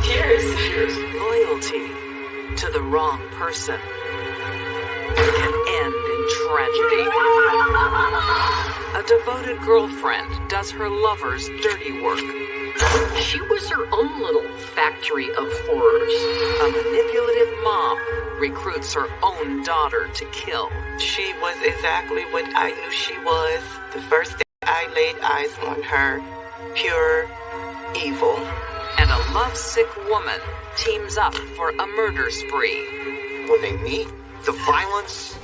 Cheers. Cheers. Loyalty to the wrong person can end in tragedy. A devoted girlfriend does her lover's dirty work. She was her own little factory of horrors. A manipulative mom recruits her own daughter to kill. She was exactly what I knew she was. The first day I laid eyes on her, pure evil. And a lovesick woman teams up for a murder spree. When they meet, the violence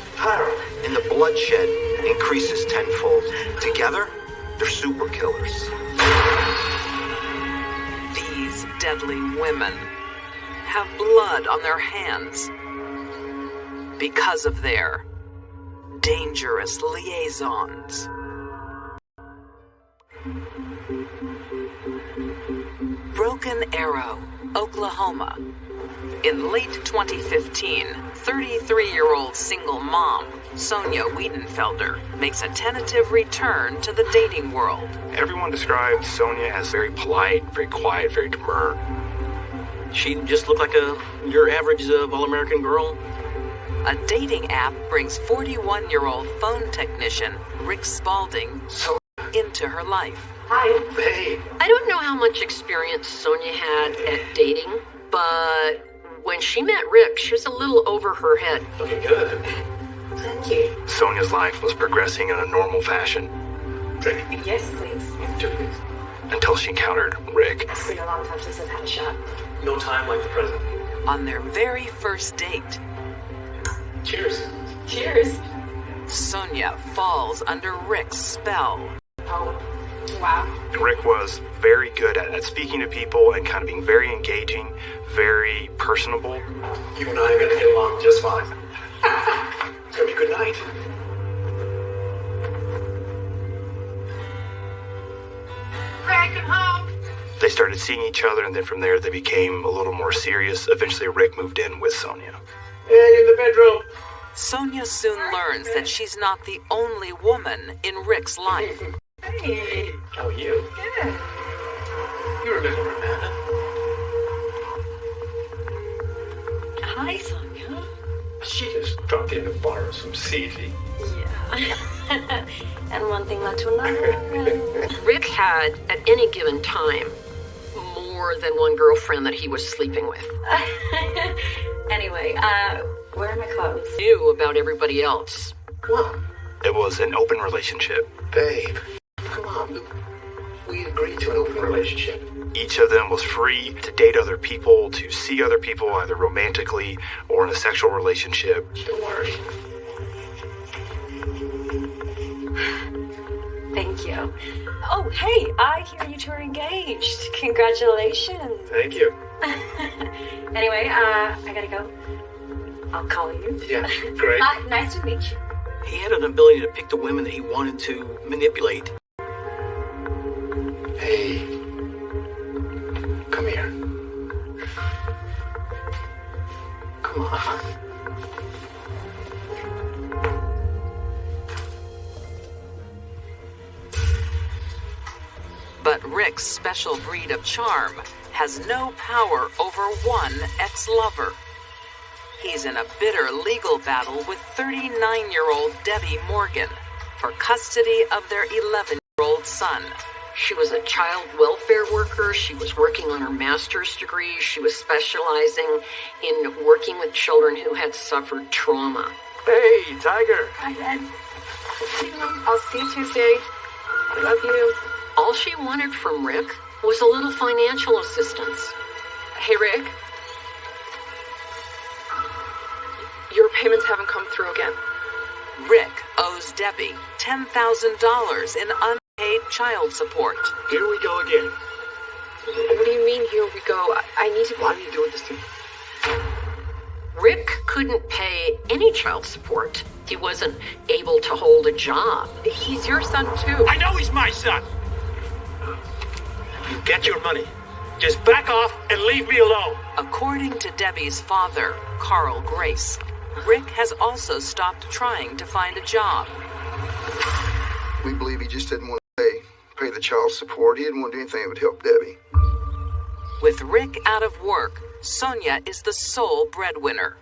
and the bloodshed increases tenfold. Together, they're super killers. These deadly women have blood on their hands because of their dangerous liaisons. Broken Arrow, Oklahoma. In late 2015, 33-year-old single mom Sonia Wiedenfelder makes a tentative return to the dating world. Everyone describes Sonia as very polite, very quiet, very demure. She just looked like your average all-American girl. A dating app brings 41-year-old phone technician Rick Spalding into her life. Hi. Babe. I don't know how much experience Sonia had at dating, but when she met Rick, she was a little over her head. Looking good. Thank you. Sonia's life was progressing in a normal fashion. Drink. Yes, please. Until she encountered Rick. It's been a long time since I've had a shot. No time like the present. On their very first date, Cheers. Cheers. Sonia falls under Rick's spell. Oh, wow. Rick was very good at speaking to people and kind of being very engaging, very personable. You and I are gonna get along just fine. It's gonna be a good night. Rick, I'm home. They started seeing each other, and then from there they became a little more serious. Eventually Rick moved in with Sonia. Hey, in the bedroom. Sonia soon learns that she's not the only woman in Rick's life. Hey. How are you? Good. You remember Amanda? Hi, Sonia. She just dropped in to borrow some CZ. Yeah. And one thing led to another. Rick had, at any given time, more than one girlfriend that he was sleeping with. Anyway, where are my clothes? Knew about everybody else. What? It was an open relationship. Babe, come on. We agreed to an open relationship. Each of them was free to date other people, to see other people either romantically or in a sexual relationship. Don't worry. Thank you. Oh, hey, I hear you two are engaged. Congratulations. Thank you. Anyway, I gotta go. I'll call you. Yeah, great. Nice to meet you. He had an ability to pick the women that he wanted to manipulate. Hey. Come here. Come on. But Rick's special breed of charm has no power over one ex-lover. He's in a bitter legal battle with 39-year-old Debbie Morgan for custody of their 11-year-old son. She was a child welfare worker. She was working on her master's degree. She was specializing in working with children who had suffered trauma. Hey, Tiger! Hi, Dad. I'll see you Tuesday. I love you. All she wanted from Rick was a little financial assistance. Hey, Rick. Your payments haven't come through again. Rick owes Debbie $10,000 in unpaid child support. Here we go again. What do you mean, here we go? I need to... Why are you doing this to me? Rick couldn't pay any child support. He wasn't able to hold a job. He's your son, too. I know he's my son. You get your money. Just back off and leave me alone. According to Debbie's father, Carl Grace, Rick has also stopped trying to find a job. We believe he just didn't want to pay the child support. He didn't want to do anything that would help Debbie. With Rick out of work, Sonia is the sole breadwinner.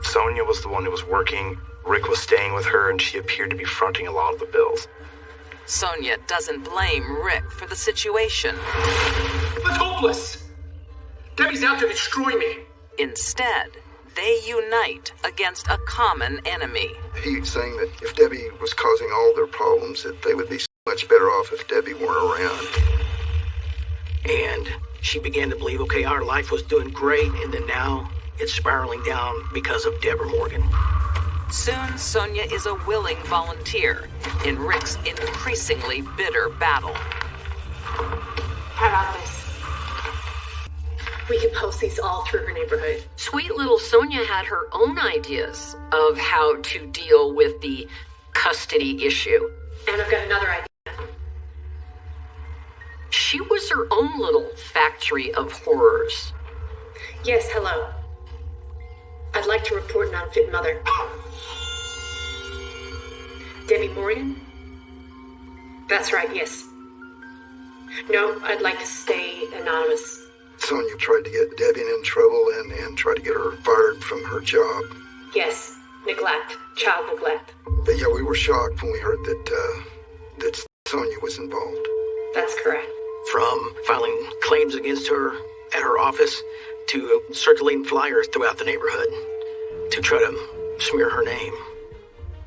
Sonia was the one who was working, Rick was staying with her, and she appeared to be fronting a lot of the bills. Sonia doesn't blame Rick for the situation. That's hopeless! Debbie's out to destroy me! Instead, they unite against a common enemy. He's saying that if Debbie was causing all their problems, that they would be so much better off if Debbie weren't around. And she began to believe, okay, our life was doing great, and then now it's spiraling down because of Deborah Morgan. Soon, Sonia is a willing volunteer in Rick's increasingly bitter battle. How about this? We can post these all through her neighborhood. Sweet little Sonia had her own ideas of how to deal with the custody issue. And I've got another idea. She was her own little factory of horrors. Yes, hello. I'd like to report an unfit mother. Debbie Morgan? That's right, yes. No, I'd like to stay anonymous. Sonia tried to get Debbie in trouble and tried to get her fired from her job. Yes, neglect, child neglect. But yeah, we were shocked when we heard that Sonia was involved. That's correct. From filing claims against her at her office to circulating flyers throughout the neighborhood to try to smear her name.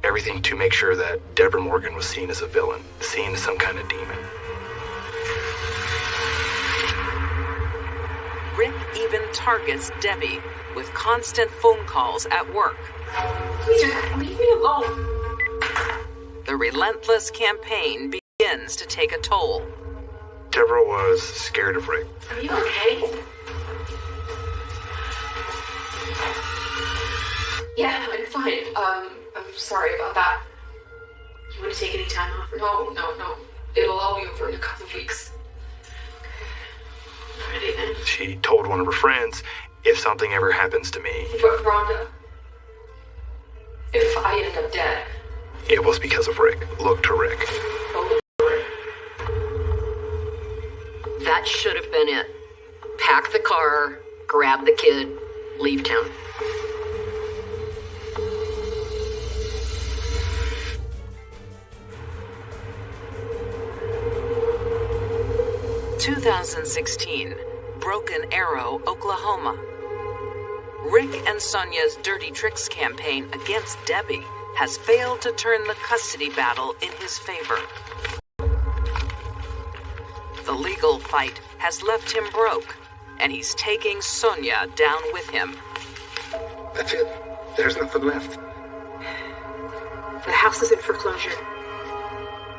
Everything to make sure that Deborah Morgan was seen as a villain, seen as some kind of demon. Rick even targets Debbie with constant phone calls at work. Please just leave me alone. The relentless campaign begins to take a toll. Deborah was scared of Rick. Are you okay? Yeah, I'm fine. I'm sorry about that. You want to take any time off? No. It'll all be over in a couple of weeks. Alrighty then. She told one of her friends, if something ever happens to me, But Rhonda, if I end up dead, it was because of Rick. Look to Rick. That should have been it. Pack the car, grab the kid, leave town. (2016), Broken Arrow, Oklahoma. Rick and Sonia's Dirty Tricks campaign against Debbie has failed to turn the custody battle in his favor. The legal fight has left him broke, and he's taking Sonia down with him. That's it. There's nothing left. The house is in foreclosure.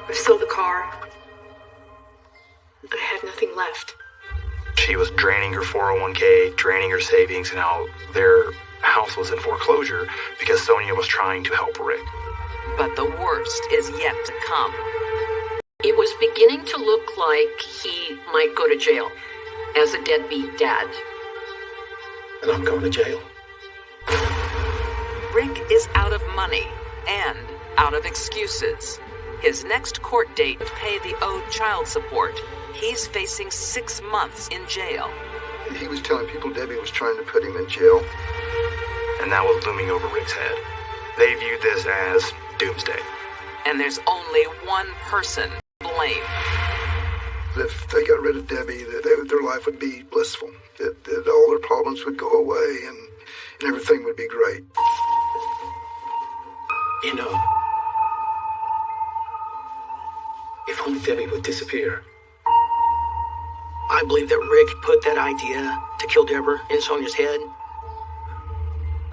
I've sold the car. I have nothing left. She was draining her 401k, draining her savings, and now their house was in foreclosure because Sonia was trying to help Rick. But the worst is yet to come. It was beginning to look like he might go to jail as a deadbeat dad. And I'm going to jail. Rick is out of money and out of excuses. His next court date to pay the owed child support. He's facing 6 months in jail. He was telling people Debbie was trying to put him in jail. And that was looming over Rick's head. They viewed this as doomsday. And there's only one person to blame. If they got rid of Debbie, their life would be blissful. That all their problems would go away and everything would be great. You know, if only Debbie would disappear. I believe that Rick put that idea to kill Deborah in Sonia's head.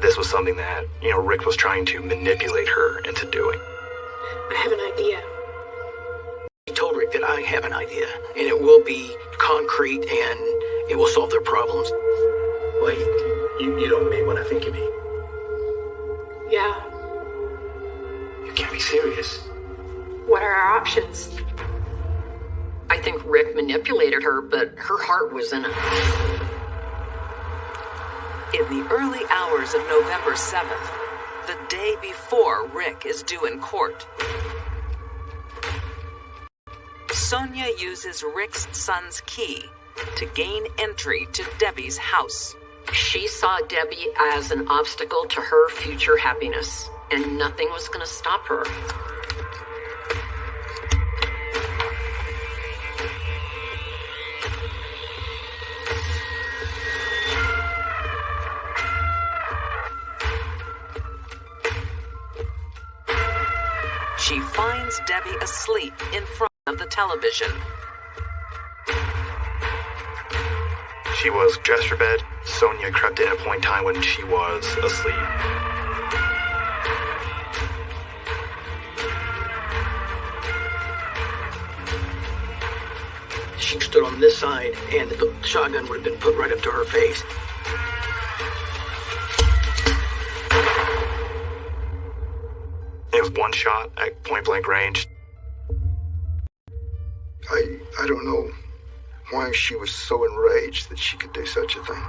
This was something that, Rick was trying to manipulate her into doing. I have an idea. He told Rick that I have an idea, and it will be concrete, and it will solve their problems. Wait, you don't mean what I think you mean. Yeah. You can't be serious. What are our options? I think Rick manipulated her, but her heart was in it. In the early hours of November 7th, the day before Rick is due in court, Sonia uses Rick's son's key to gain entry to Debbie's house. She saw Debbie as an obstacle to her future happiness, and nothing was going to stop her. She finds Debbie asleep in front of the television. She was dressed for bed. Sonia crept in at a point in time when she was asleep. She stood on this side, and the shotgun would have been put right up to her face. It was one shot at point blank range. I don't know why she was so enraged that she could do such a thing.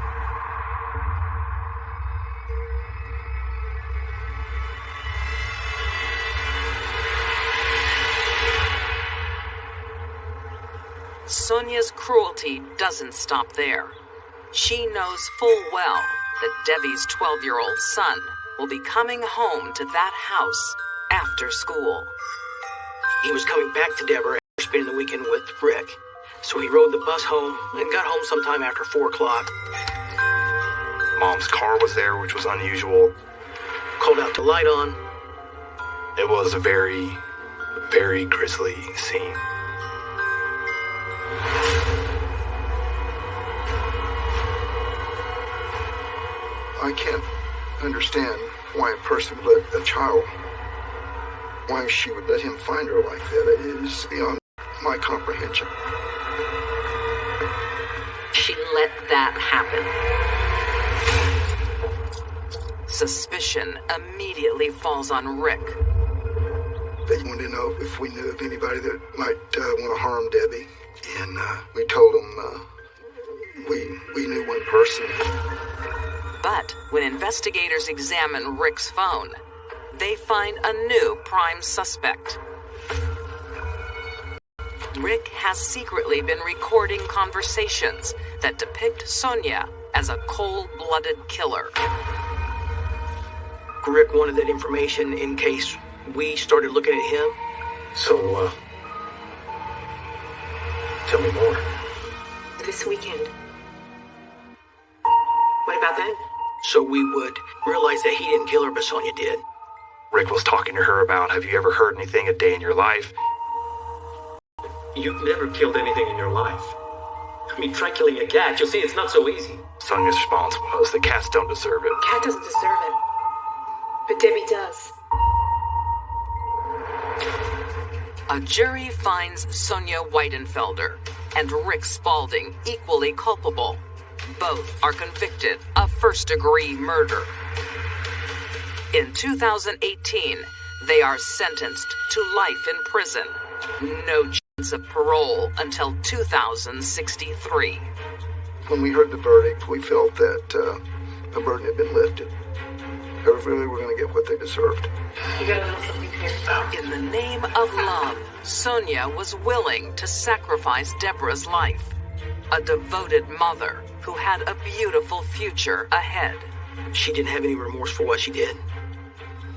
Sonia's cruelty doesn't stop there. She knows full well that Debbie's 12-year-old son will be coming home to that house after school. He was coming back to Deborah after spending the weekend with Rick, so he rode the bus home and got home sometime after 4 o'clock. Mom's car was there, which was unusual. Called out the light on. It was a very, very grisly scene. I can't understand why a person would let a child, why she would let him find her like that. It is beyond my comprehension. She let that happen. Suspicion immediately falls on Rick. They wanted to know if we knew of anybody that might want to harm Debbie. And we told them we knew one person. But when investigators examine Rick's phone, they find a new prime suspect. Rick has secretly been recording conversations that depict Sonia as a cold-blooded killer. Rick wanted that information in case we started looking at him. So, tell me more. This weekend. What about then? So we would realize that he didn't kill her, but Sonia did. Rick was talking to her about, have you ever heard anything a day in your life? You've never killed anything in your life. I mean, try killing a cat. You'll see it's not so easy. Sonia's response was, the cats don't deserve it. Cat doesn't deserve it. But Debbie does. A jury finds Sonia Weidenfelder and Rick Spaulding equally culpable. Both are convicted of first-degree murder. In 2018, they are sentenced to life in prison. No chance of parole until 2063. When we heard the verdict, we felt that the burden had been lifted. They really were going to get what they deserved. You got a little something here. In the name of love, Sonia was willing to sacrifice Deborah's life. A devoted mother who had a beautiful future ahead. She didn't have any remorse for what she did.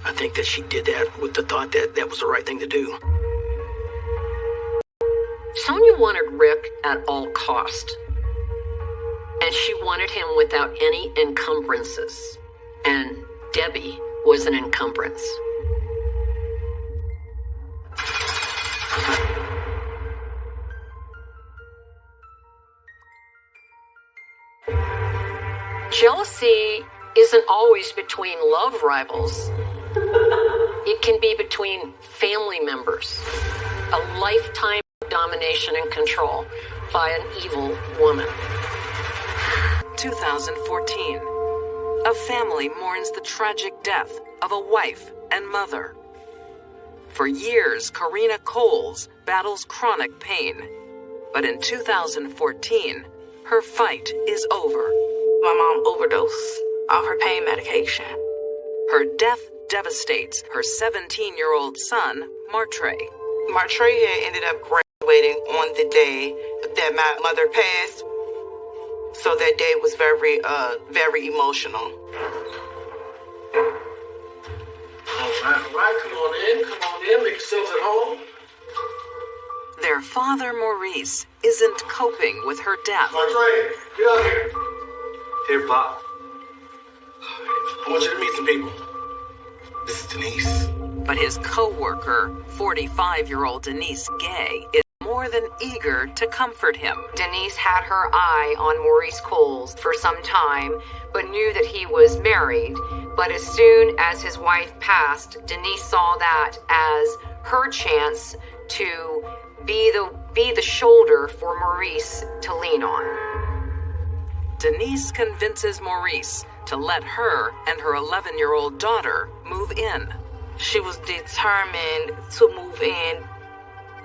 I think that she did that with the thought that that was the right thing to do. Sonia wanted Rick at all cost. And she wanted him without any encumbrances. And Debbie was an encumbrance. Jealousy isn't always between love rivals. It can be between family members. A lifetime of domination and control by an evil woman. 2014. A family mourns the tragic death of a wife and mother. For years, Karina Coles battles chronic pain. But in 2014, her fight is over. My mom overdosed off her pain medication. Her death devastates her 17-year-old son, Martre. Martre had ended up graduating on the day that my mother passed. So that day was very, very emotional. All right, come on in, make yourselves at home. Their father, Maurice, isn't coping with her death. Martre, get out here. Here, Pop. I want you to meet some people. This is Denise. But his co-worker, 45-year-old Denise Gay, is more than eager to comfort him. Denise had her eye on Maurice Coles for some time, but knew that he was married. But as soon as his wife passed, Denise saw that as her chance to be the shoulder for Maurice to lean on. Denise convinces Maurice to let her and her 11-year-old daughter move in. She was determined to move in.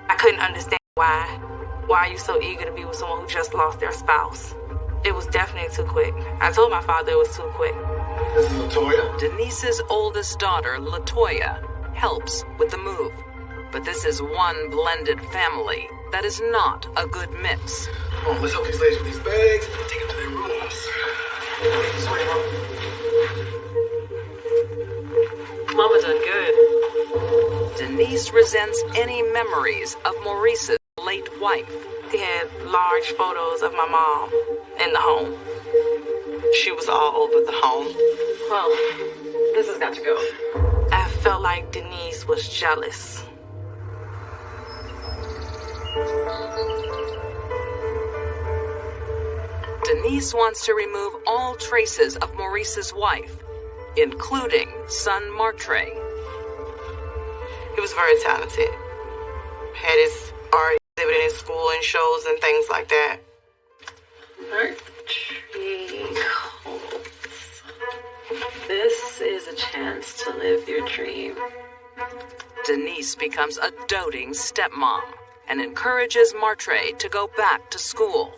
I couldn't understand why. Why are you so eager to be with someone who just lost their spouse? It was definitely too quick. I told my father it was too quick. This is LaToya. Denise's oldest daughter, LaToya, helps with the move. But this is one blended family that is not a good mix. Come on, let's help these ladies with these bags and take them to their rooms. This way, Mama done good. Denise resents any memories of Maurice's late wife. He had large photos of my mom in the home. She was all over the home. Well, this has got to go. I felt like Denise was jealous. Denise wants to remove all traces of Maurice's wife, including son Martre. He was very talented. Had his art exhibit in his school and shows and things like that. Martre Coles. This is a chance to live your dream. Denise becomes a doting stepmom and encourages Martre to go back to school.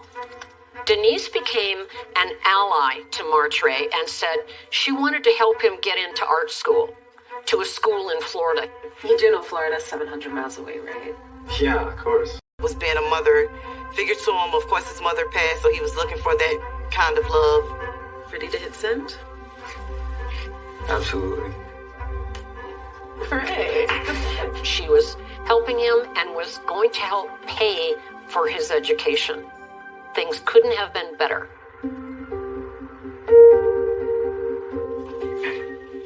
Denise became an ally to Martre and said she wanted to help him get into art school, to a school in Florida. You do know Florida's 700 miles away, right? Yeah, of course. Was being a mother figure to him. Of course, his mother passed, so he was looking for that kind of love. Ready to hit send? Absolutely. Hooray. She was helping him and was going to help pay for his education. Things couldn't have been better.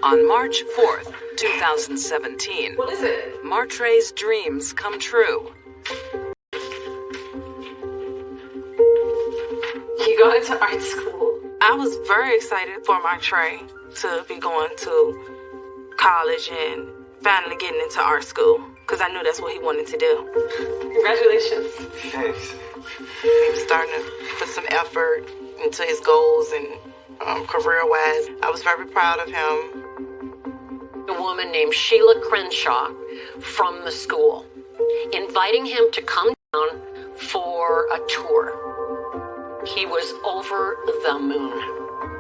On March 4th, 2017, What is it? Martre's dreams come true. You go into art school. I was very excited for Martre to be going to college and finally getting into art school, because I knew that's what he wanted to do. Congratulations. Thanks. He was starting to put some effort into his goals and career-wise. I was very proud of him. A woman named Sheila Crenshaw from the school, inviting him to come down for a tour. He was over the moon.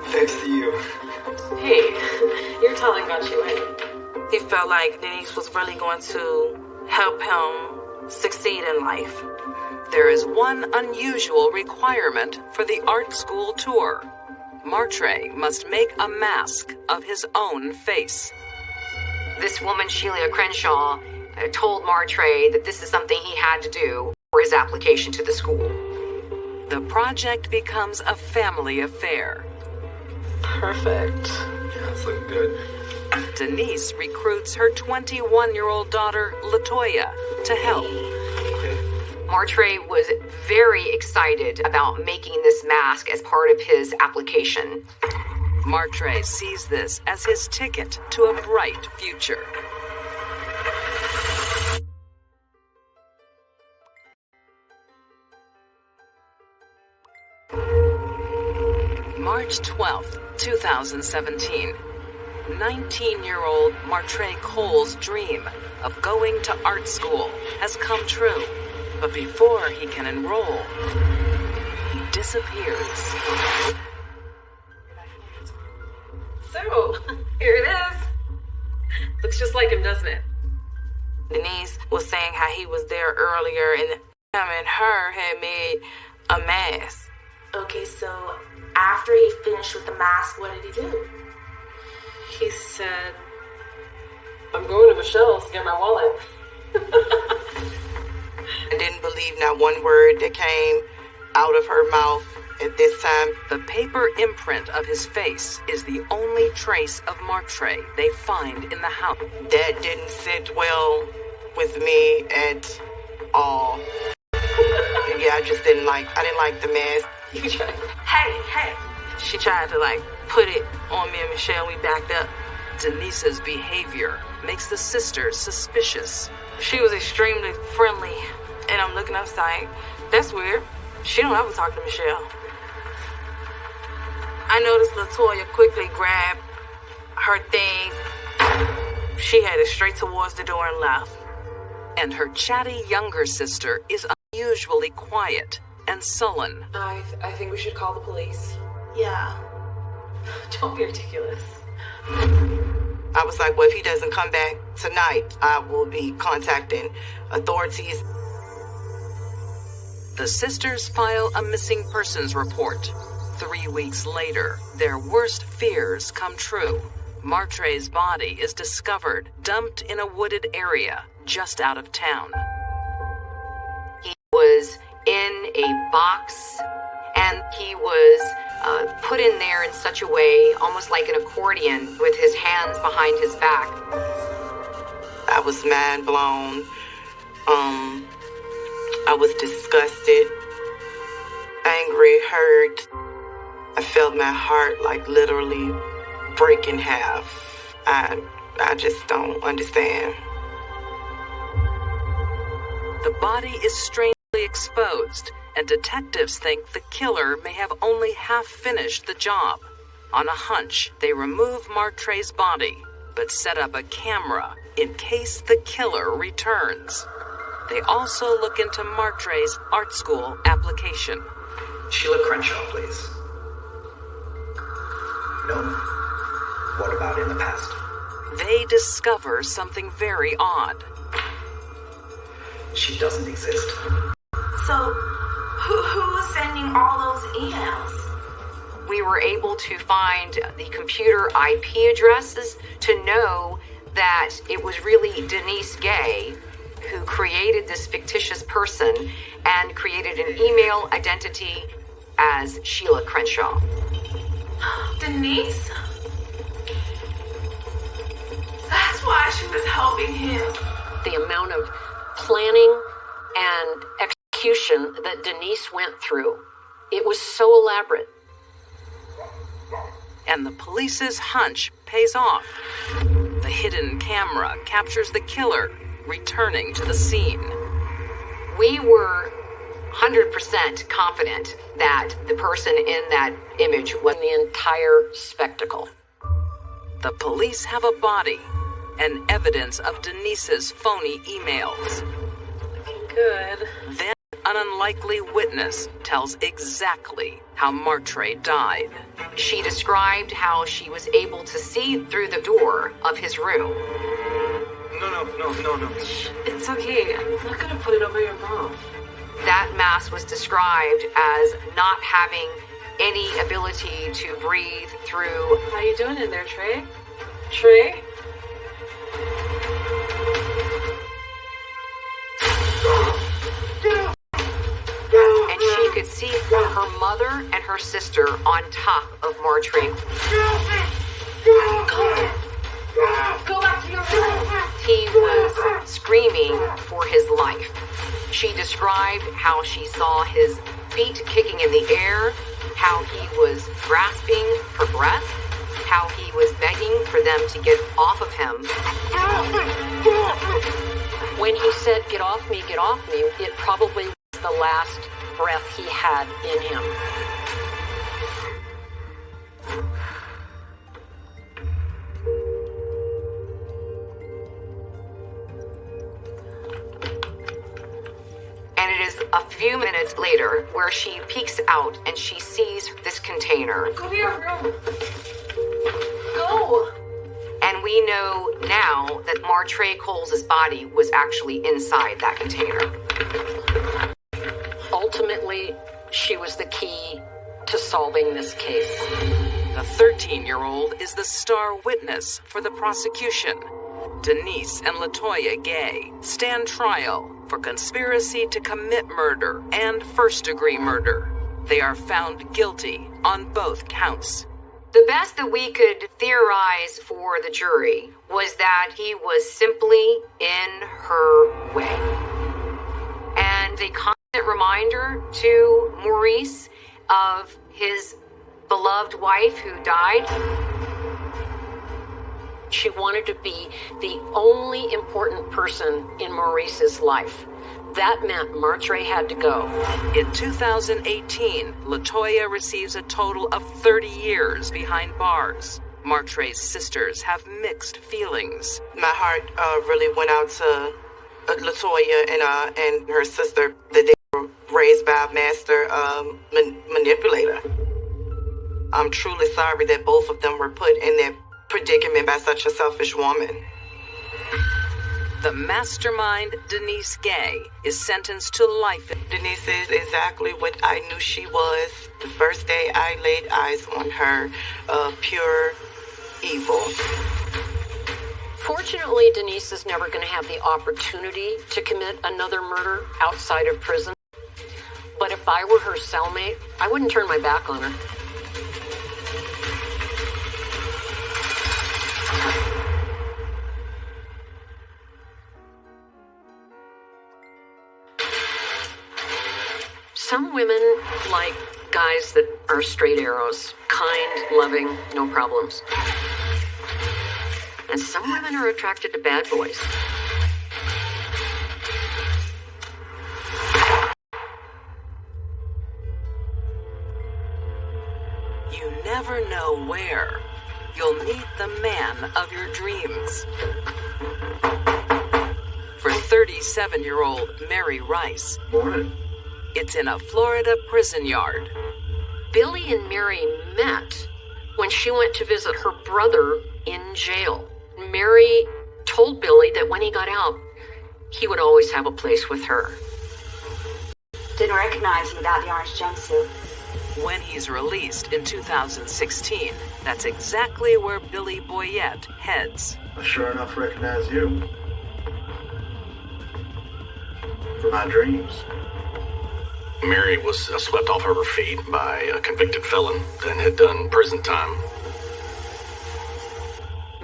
Thanks to you. Hey, your talent got you in. He felt like Denise was really going to help him succeed in life. There is one unusual requirement for the art school tour. Martre must make a mask of his own face. This woman, Sheila Crenshaw, told Martre that this is something he had to do for his application to the school. The project becomes a family affair. Perfect. Yeah, it's looking good. Denise recruits her 21-year-old daughter, LaToya, to help. Martre was very excited about making this mask as part of his application. Martre sees this as his ticket to a bright future. March 12th, 2017. 19-year-old Martre Coles' dream of going to art school has come true. But before he can enroll, he disappears. So, here it is. Looks just like him, doesn't it? Denise was saying how he was there earlier and him and her had made a mask Okay, so after he finished with the mask, what did he do? He said, I'm going to Michelle's to get my wallet. I didn't believe not one word that came out of her mouth at this time. The paper imprint of his face is the only trace of Martre they find in the house. That didn't sit well with me at all. Yeah, I didn't like the mask. Hey. She tried to put it on me and Michelle. We backed up. Denise's behavior makes the sisters suspicious. She was extremely friendly, and I'm looking outside. That's weird. She don't ever talk to Michelle. I noticed LaToya quickly grabbed her things. She headed straight towards the door and left. And her chatty younger sister is unusually quiet and sullen. I think we should call the police. Yeah. Don't be ridiculous. I was like, well, if he doesn't come back tonight, I will be contacting authorities. The sisters file a missing persons report. 3 weeks later, their worst fears come true. Martre's body is discovered, dumped in a wooded area just out of town. He was in a box, and he was put in there in such a way, almost like an accordion, with his hands behind his back. I was mind blown. I was disgusted, angry, hurt. I felt my heart literally break in half. I just don't understand. The body is strangely exposed, and detectives think the killer may have only half finished the job. On a hunch, they remove Martre's body, but set up a camera in case the killer returns. They also look into Martre's art school application. Sheila Crenshaw, please. No. What about in the past? They discover something very odd. She doesn't exist. So, who was sending all those emails? We were able to find the computer IP addresses to know that it was really Denise Gay who created this fictitious person and created an email identity as Sheila Crenshaw. Denise? That's why she was helping him. The amount of planning and execution that Denise went through, it was so elaborate. And the police's hunch pays off. The hidden camera captures the killer returning to the scene. We were 100% confident that the person in that image was the entire spectacle. The police have a body and evidence of Denise's phony emails. Good. Then an unlikely witness tells exactly how Martre died. She described how she was able to see through the door of his room. No. It's okay. I'm not gonna put it over your mouth. That mass was described as not having any ability to breathe through. How you doing in there, Trey? Trey? And she could see her mother and her sister on top of Martre. Go back to your room. He was screaming for his life. She described how she saw his feet kicking in the air, how he was grasping for breath, how he was begging for them to get off of him. When he said, get off me, it probably was the last breath he had in him. And it is a few minutes later where she peeks out and she sees this container. Go to your room. Go. And we know now that Martre Coles' body was actually inside that container. Ultimately, she was the key to solving this case. The 13-year-old is the star witness for the prosecution. Denise and LaToya Gay stand trial for conspiracy to commit murder and first-degree murder. They are found guilty on both counts. The best that we could theorize for the jury was that he was simply in her way. And a constant reminder to Maurice of his beloved wife who died. She wanted to be the only important person in Maurice's life. That meant Martre had to go. In 2018, LaToya receives a total of 30 years behind bars. Martre's sisters have mixed feelings. My heart really went out to LaToya and her sister, that they were raised by a master manipulator. I'm truly sorry that both of them were put in that predicament by such a selfish woman. The mastermind, Denise Gay, is sentenced to life. Denise is exactly what I knew she was the first day I laid eyes on her, pure evil. Fortunately, Denise is never going to have the opportunity to commit another murder outside of prison. But if I were her cellmate, I wouldn't turn my back on her. Some women like guys that are straight arrows, kind, loving, no problems. And some women are attracted to bad boys. You never know where you'll meet the man of your dreams. For 37-year-old Mary Rice, Morning. it's in a Florida prison yard. Billy and Mary met when she went to visit her brother in jail. Mary told Billy that when he got out, he would always have a place with her. Didn't recognize you without the orange jumpsuit. When he's released in 2016, that's exactly where Billy Boyette heads. I sure enough recognize you. From my dreams. Mary was swept off of her feet by a convicted felon and had done prison time.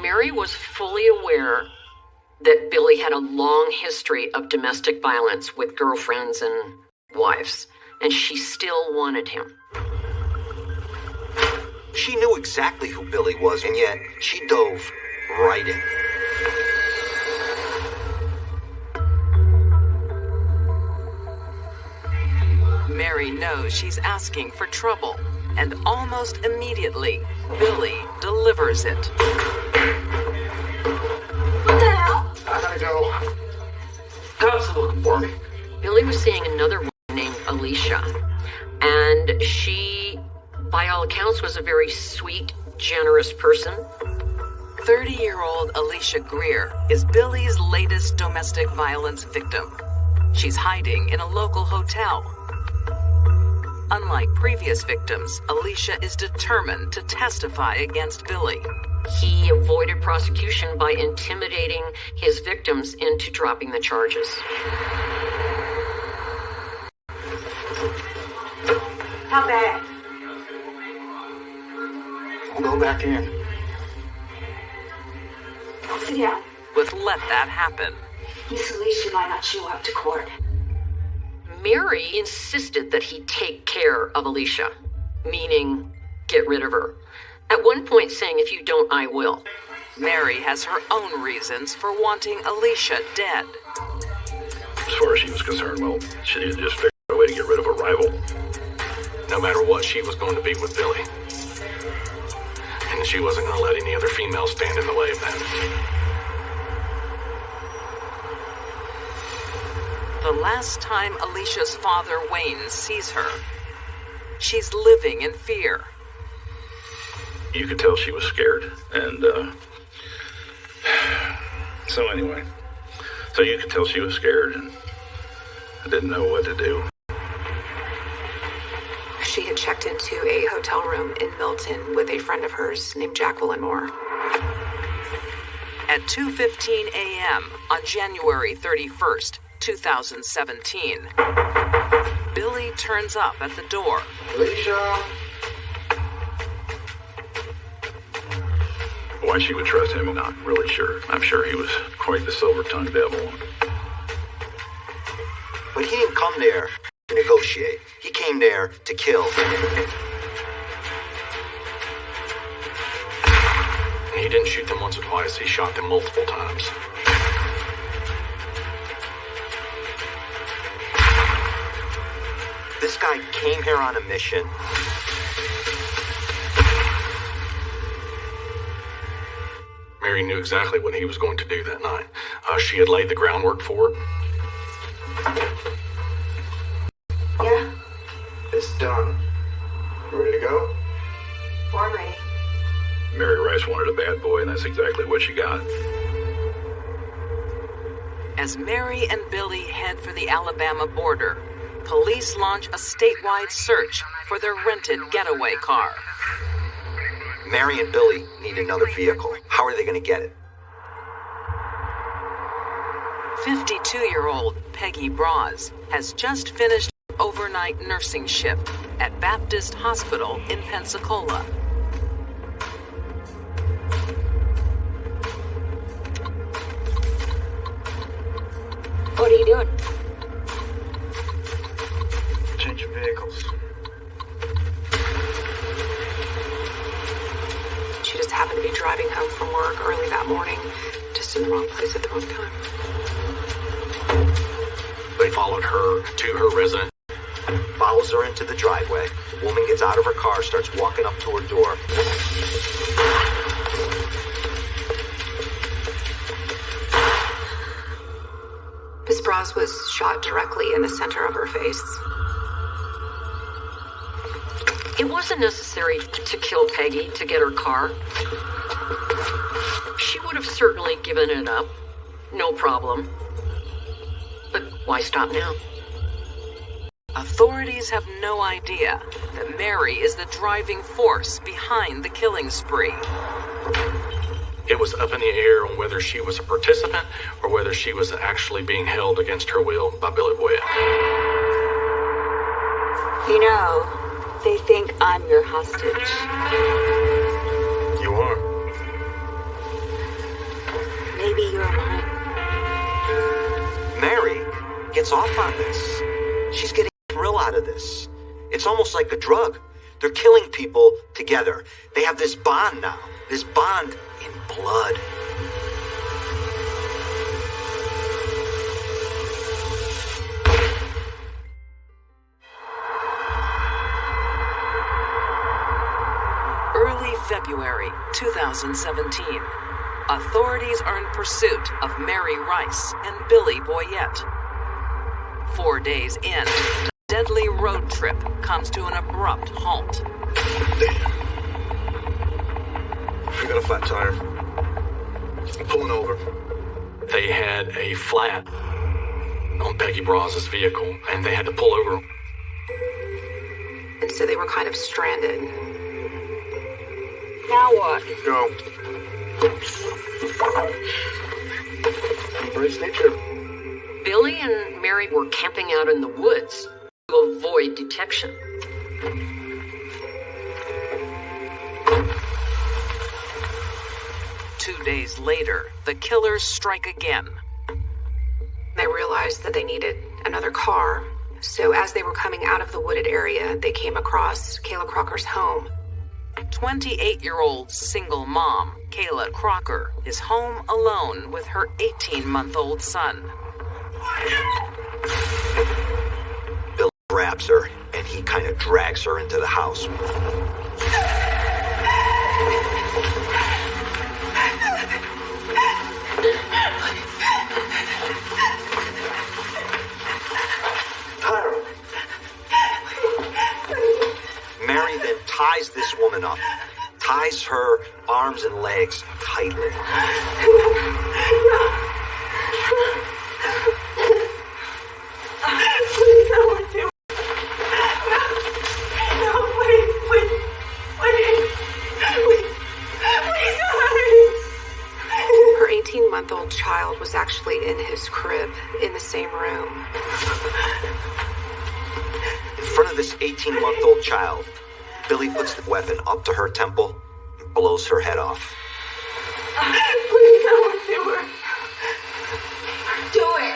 Mary was fully aware that Billy had a long history of domestic violence with girlfriends and wives, and she still wanted him. She knew exactly who Billy was, and yet she dove right in. Mary knows she's asking for trouble, and almost immediately, Billy delivers it. What the hell? I gotta go. Cops are looking for me. Billy was seeing another woman named Alicia, and she, by all accounts, was a very sweet, generous person. 30-year-old Alicia Greer is Billy's latest domestic violence victim. She's hiding in a local hotel. Unlike previous victims, Alicia is determined to testify against Billy. He avoided prosecution by intimidating his victims into dropping the charges. How bad? I'll go back in. Sit down. With Let That Happen, Miss Alicia might not show up to court. Mary insisted that he take care of Alicia, meaning get rid of her. At one point saying, if you don't, I will. Mary has her own reasons for wanting Alicia dead. As far as she was concerned, well, she needed to just figure out a way to get rid of a rival. No matter what, she was going to be with Billy. And she wasn't going to let any other female stand in the way of that. The last time Alicia's father, Wayne, sees her, she's living in fear. You could tell she was scared, and, so anyway. So you could tell she was scared, and I didn't know what to do. she had checked into a hotel room in Milton with a friend of hers named Jacqueline Moore. At 2:15 a.m. on January 31st, 2017, Billy turns up at the door. Alicia! Why she would trust him, I'm not really sure. I'm sure he was quite the silver-tongued devil. But he didn't come there to negotiate. He came there to kill. He didn't shoot them once or twice. He shot them multiple times. This guy came here on a mission. Mary knew exactly what he was going to do that night. She had laid the groundwork for it. Yeah, It's done. You ready to go? we're ready. Mary Rice wanted a bad boy, and that's exactly what she got. As Mary and Billy head for the Alabama border, police launch a statewide search for their rented getaway car. Mary and Billy need another vehicle. How are they going to get it? 52-year-old Peggy Braz has just finished an overnight nursing shift at Baptist Hospital in Pensacola. What are you doing? Changing vehicles. She just happened to be driving home from work early that morning, just in the wrong place at the wrong time. They followed her to her residence. Follows her into the driveway. The woman gets out of her car, starts walking up to her door. Miss Braz was shot directly in the center of her face. It wasn't necessary to kill Peggy to get her car. She would have certainly given it up. No problem. But why stop now? Authorities have no idea that Mary is the driving force behind the killing spree. It was up in the air on whether she was a participant or whether she was actually being held against her will by Billy Boyett. You know, they think I'm your hostage. You are. Maybe you're mine. Mary gets off on this. She's getting a thrill out of this. It's almost like a drug. They're killing people together. They have this bond now. This bond in blood. Early February 2017. Authorities are in pursuit of Mary Rice and Billy Boyett. 4 days in, the deadly road trip comes to an abrupt halt. I got a flat tire. I'm pulling over. They had a flat on Peggy Braz's vehicle, and they had to pull over. And so they were kind of stranded. Now what? Go. Embrace nature. Billy and Mary were camping out in the woods to avoid detection. Two days later, the killers strike again. They realized that they needed another car. So as they were coming out of the wooded area, they came across Kayla Crocker's home. 28-year-old single mom, Kayla Crocker, is home alone with her 18-month-old son. Bill grabs her, and he kind of drags her into the house. Mary then ties this woman up, ties her arms and legs tightly. child was actually in his crib in the same room. In front of this 18-month-old child, Billy puts the weapon up to her temple and blows her head off. Please, I won't do it. Do it.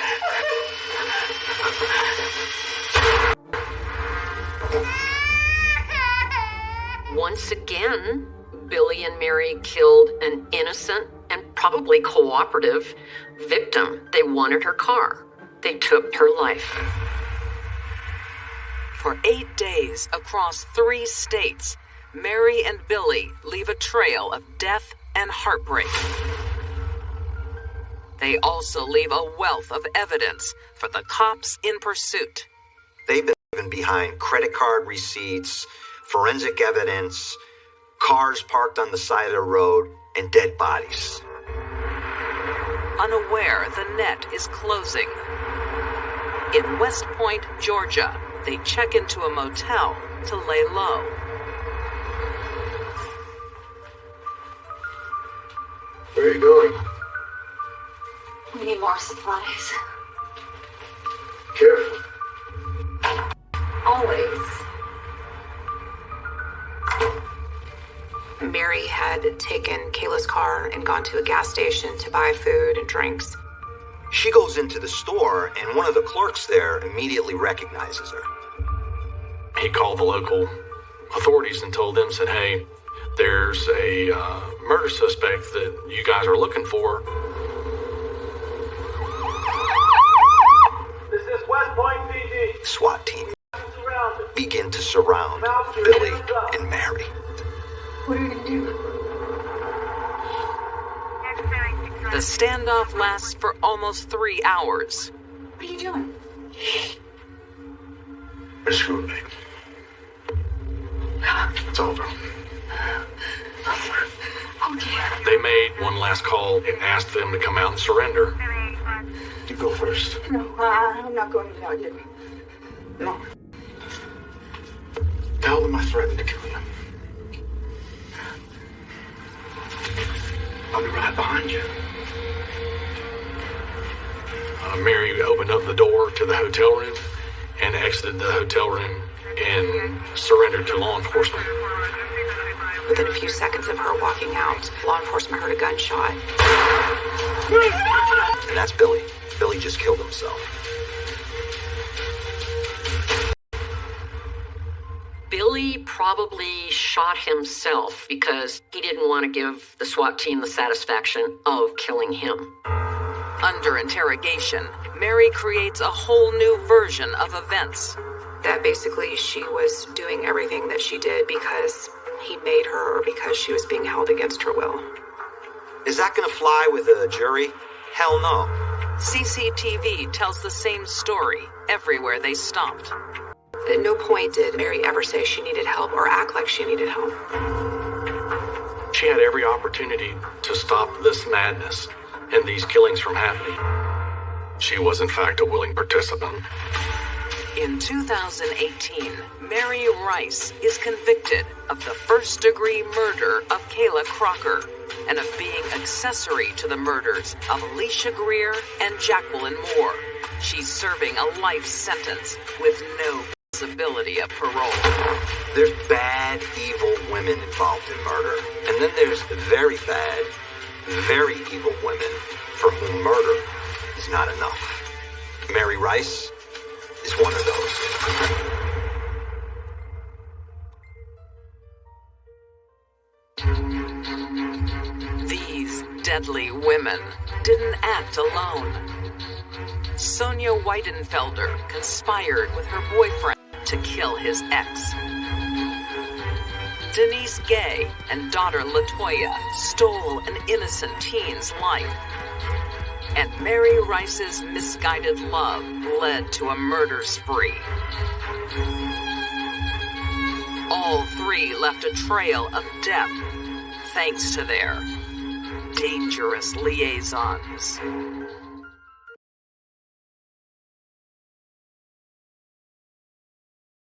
Once again, Billy and Mary killed an innocent and probably cooperative victim. They wanted her car. They took her life. For 8 days across 3 states, Mary and Billy leave a trail of death and heartbreak. They also leave a wealth of evidence for the cops in pursuit. They've been leaving behind credit card receipts, forensic evidence, cars parked on the side of the road, and dead bodies. Unaware the net is closing. In West Point, Georgia, they check into a motel to lay low. Where are you going? We need more supplies. Careful. Always. Mary had taken Kayla's car and gone to a gas station to buy food and drinks. She goes into the store, and one of the clerks there immediately recognizes her. He called the local authorities and told them, said, hey, there's a murder suspect that you guys are looking for. This is West Point PD. SWAT team begin to surround Billy and Mary. What are we gonna do? The standoff lasts for almost 3 hours. What are you doing? It's screwed me. It's over. Oh dear. They made one last call and asked them to come out and surrender. You go first. No, I'm not going without you. No. Tell them I threatened to kill you. I'll be right behind you. Mary opened up the door to the hotel room and exited the hotel room and surrendered to law enforcement. Within a few seconds of her walking out, law enforcement heard a gunshot. And that's Billy. Billy just killed himself. Billy probably shot himself because he didn't want to give the SWAT team the satisfaction of killing him. Under interrogation, Mary creates a whole new version of events. That basically she was doing everything that she did because he made her or because she was being held against her will. Is that gonna fly with a jury? Hell no. CCTV tells the same story everywhere they stopped. At no point did Mary ever say she needed help or act like she needed help. She had every opportunity to stop this madness and these killings from happening. She was, in fact, a willing participant. In 2018, Mary Rice is convicted of the first-degree murder of Kayla Crocker and of being accessory to the murders of Alicia Greer and Jacqueline Moore. She's serving a life sentence with no possibility of parole. There's bad, evil women involved in murder. And then there's very bad, very evil women for whom murder is not enough. Mary Rice is one of those. These deadly women didn't act alone. Sonia Weidenfelder conspired with her boyfriend to kill his ex. Denise Gay and daughter LaToya stole an innocent teen's life. And Mary Rice's misguided love led to a murder spree. All three left a trail of death thanks to their dangerous liaisons.